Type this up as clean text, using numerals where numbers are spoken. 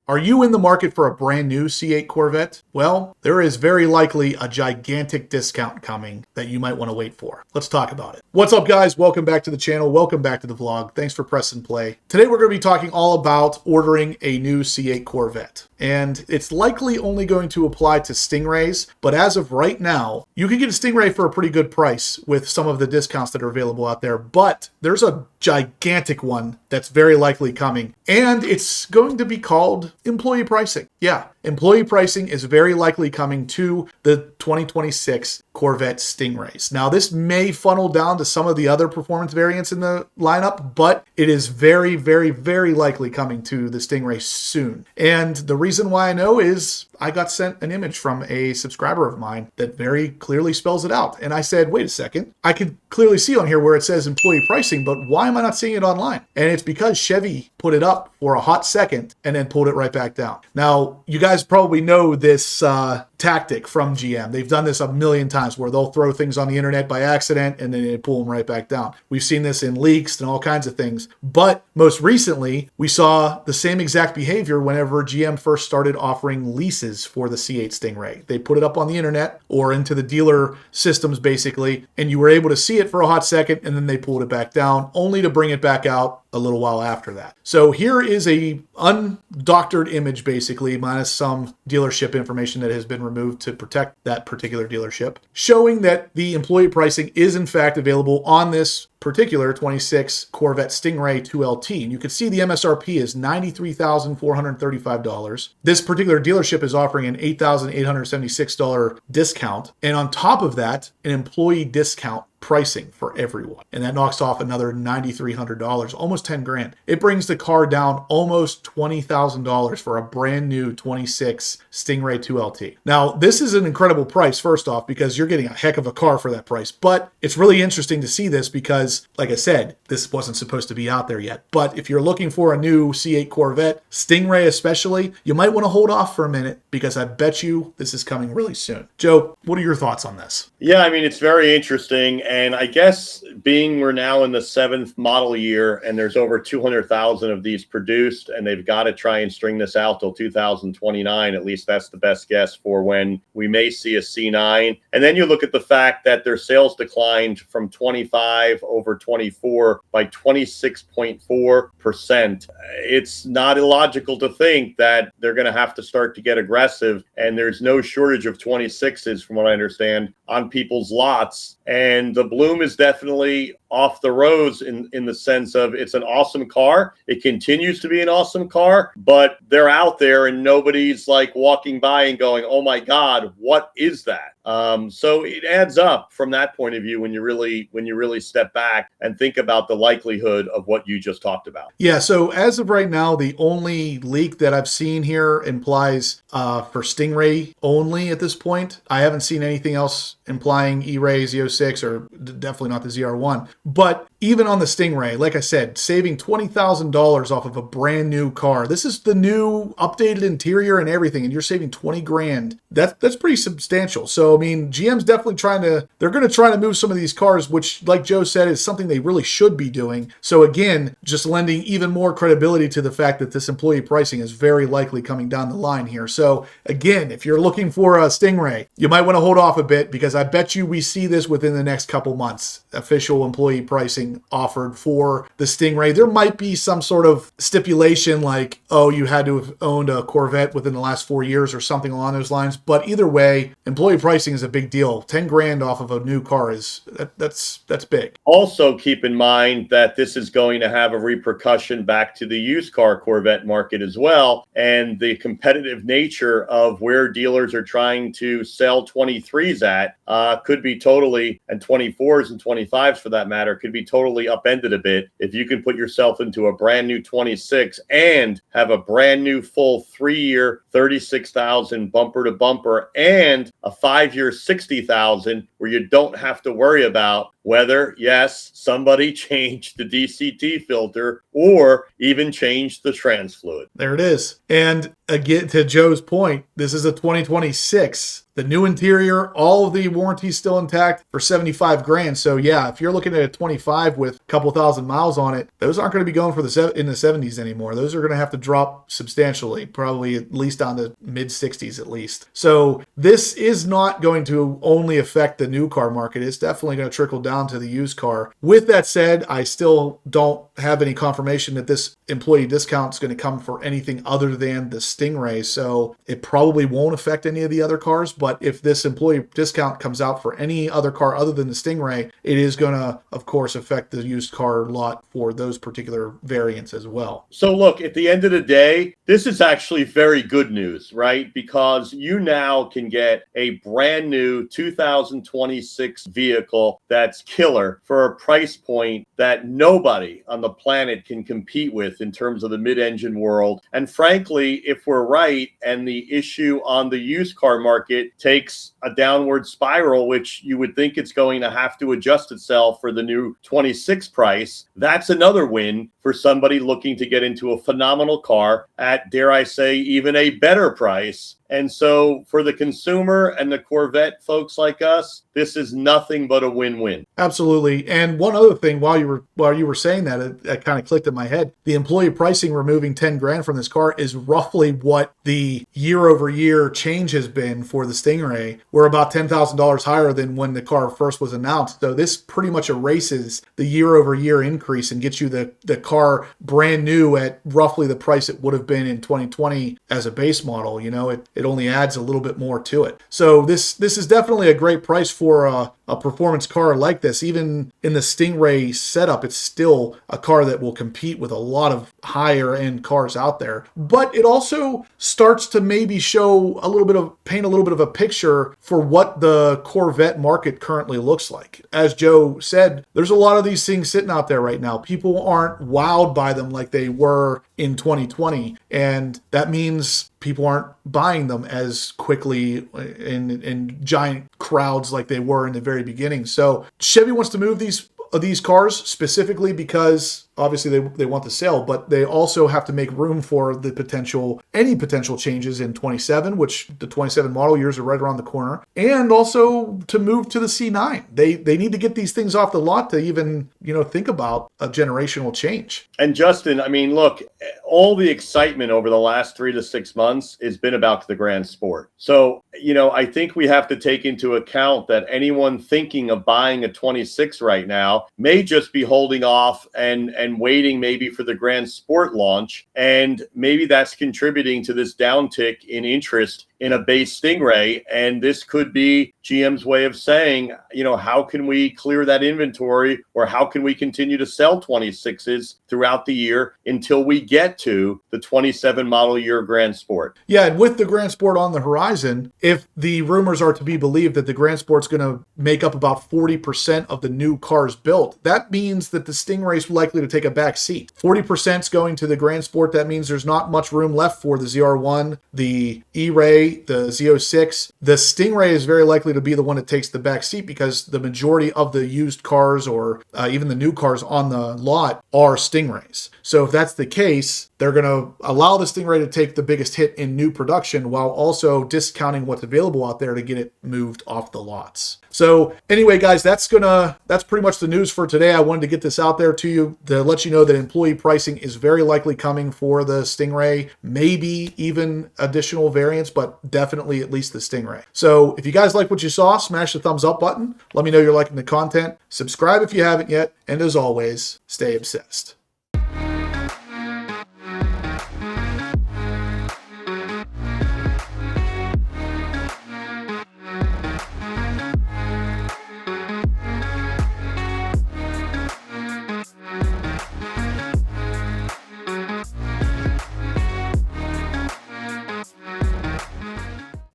Are you in the market for a brand new C8 Corvette? Well, there is very likely a gigantic discount coming that you might want to wait for. Let's talk about it. What's up, guys? Welcome back to the channel. Welcome back to the vlog. Thanks for pressing play. Today, we're going to be talking all about ordering a new C8 Corvette. And it's likely only going to apply to Stingrays, but as of right now, you can get a Stingray for a pretty good price with some of the discounts that are available out there, but there's a gigantic one that's very likely coming, and it's going to be called employee pricing. Yeah, employee pricing is very likely coming to the 2026 Corvette Stingrays. Now, this may funnel down to some of the other performance variants in the lineup, but it is very, very, very likely coming to the Stingray soon. And the reason why I know is I got sent an image from a subscriber of mine that very clearly spells it out. And I said, wait a second, I could clearly see on here where it says employee pricing, but why am I not seeing it online? And it's because Chevy put it up for a hot second and then pulled it right back down. Now, you guys probably know this tactic from GM. They've done this a million times where they'll throw things on the internet by accident and then they pull them right back down. We've seen this in leaks and all kinds of things. But most recently, we saw the same exact behavior whenever GM first started offering leases for the C8 Stingray. They put it up on the internet or into the dealer systems basically, and you were able to see it for a hot second and then they pulled it back down only to bring it back out a little while after that. So here is a undoctored image basically, minus some dealership information that has been removed to protect that particular dealership, showing that the employee pricing is in fact available on this particular 26 Corvette Stingray 2LT. And you can see the MSRP is $93,435. This particular dealership is offering an $8,876 discount. And on top of that, an employee discount pricing for everyone. And that knocks off another $9,300, almost 10 grand. It brings the car down almost $20,000 for a brand new 26 Stingray 2LT. Now, this is an incredible price, first off, because you're getting a heck of a car for that price. But it's really interesting to see this because, like I said, this wasn't supposed to be out there yet. But if you're looking for a new C8 Corvette, Stingray especially, you might want to hold off for a minute because I bet you this is coming really soon. Joe, what are your thoughts on this? Yeah, I mean, it's very interesting. And I guess being we're now in the 7th model year and there's over 200,000 of these produced, and they've got to try and string this out till 2029. At least that's the best guess for when we may see a C9. And then you look at the fact that their sales declined from 25 over 24 by 26.4%. It's not illogical to think that they're going to have to start to get aggressive. And there's no shortage of 26s, from what I understand, on people's lots. And the bloom is definitely off the rose in the sense of it's an awesome car. It continues to be an awesome car, but they're out there and nobody's like walking by and going, oh my God, what is that? So it adds up from that point of view when you really step back and think about the likelihood of what you just talked about. Yeah, so as of right now, the only leak that I've seen here implies for Stingray only at this point. I haven't seen anything else implying E-Ray, Z06, or definitely not the ZR1. But even on the Stingray, like I said, saving $20,000 off of a brand new car. This is the new updated interior and everything, and you're saving 20 grand. That's pretty substantial. So, I mean, GM's definitely they're going to try to move some of these cars, which, like Joe said, is something they really should be doing. So again, just lending even more credibility to the fact that this employee pricing is very likely coming down the line here. So again, if you're looking for a Stingray, you might want to hold off a bit because I bet you we see this within the next couple months. Official employee pricing offered for the Stingray. There might be some sort of stipulation like, oh, you had to have owned a Corvette within the last 4 years or something along those lines. But either way, employee pricing is a big deal. 10 grand off of a new car that's big. Also keep in mind that this is going to have a repercussion back to the used car Corvette market as well. And the competitive nature of where dealers are trying to sell 23s at could be totally, and 24s and 25s for that matter, could be totally upended a bit if you can put yourself into a brand new 26 and have a brand new full 3-year 36,000 bumper to bumper and a 5-year 60,000 where you don't have to worry about whether, yes, somebody changed the DCT filter or even changed the trans fluid. There it is. And again, to Joe's point, this is a 2026. The new interior, all of the warranties still intact for 75 grand. So yeah, if you're looking at a 25 with a couple thousand miles on it, those aren't going to be going for in the 70s anymore. Those are going to have to drop substantially, probably at least down to mid 60s at least. So this is not going to only affect the new car market. It's definitely going to trickle down to the used car. With that said, I still don't have any confirmation that this employee discount is going to come for anything other than the Stingray. So it probably won't affect any of the other cars. But if this employee discount comes out for any other car other than the Stingray, it is going to, of course, affect the used car lot for those particular variants as well. So look, at the end of the day, this is actually very good news, right? Because you now can get a brand new 2026 vehicle that's killer for a price point that nobody on the planet can compete with in terms of the mid-engine world. And frankly, if we're right and the issue on the used car market takes a downward spiral, which you would think it's going to have to adjust itself for the new 26 price, that's another win for somebody looking to get into a phenomenal car at, dare I say, even a better price. And so for the consumer and the Corvette folks like us, this is nothing but a win-win. Absolutely. And one other thing, while you were saying that, it kind of clicked in my head. The employee pricing removing 10 grand from this car is roughly what the year-over-year change has been for the Stingray. We're about $10,000 higher than when the car first was announced. So this pretty much erases the year-over-year increase and gets you the car brand new at roughly the price it would have been in 2020 as a base model. You know, it only adds a little bit more to it. So this is definitely a great price for a performance car like this. Even in the Stingray setup, it's still a car that will compete with a lot of higher end cars out there. But it also starts to maybe paint a little bit of a picture for what the Corvette market currently looks like. As Joe said, there's a lot of these things sitting out there right now. People aren't wowed by them like they were in 2020. And that means people aren't buying them as quickly in giant crowds like they were in the very beginning. So Chevy wants to move these cars specifically because obviously they want the sale, but they also have to make room for any potential changes in 27, which the 27 model years are right around the corner, and also to move to the C9. They need to get these things off the lot to even, think about a generational change. And Justin, I mean, look, all the excitement over the last 3 to 6 months has been about the Grand Sport. So, I think we have to take into account that anyone thinking of buying a 26 right now may just be holding off and waiting maybe for the Grand Sport launch. And maybe that's contributing to this downtick in interest in a base Stingray. And this could be GM's way of saying, how can we clear that inventory, or how can we continue to sell 26s throughout the year until we get to the 27 model year Grand Sport? Yeah, and with the Grand Sport on the horizon, if the rumors are to be believed that the Grand Sport's going to make up about 40% of the new cars built, that means that the Stingray is likely to take a back seat. 40% is going to the Grand Sport. That means there's not much room left for the ZR1, the E-Ray, the Z06. The Stingray is very likely to be the one that takes the back seat because the majority of the used cars or even the new cars on the lot are Stingrays. So if that's the case, they're going to allow the Stingray to take the biggest hit in new production while also discounting what's available out there to get it moved off the lots. So anyway, guys, that's pretty much the news for today. I wanted to get this out there to you to let you know that employee pricing is very likely coming for the Stingray, maybe even additional variants, but definitely at least the Stingray. So if you guys like what you saw, smash the thumbs up button. Let me know you're liking the content. Subscribe if you haven't yet. And as always, stay obsessed.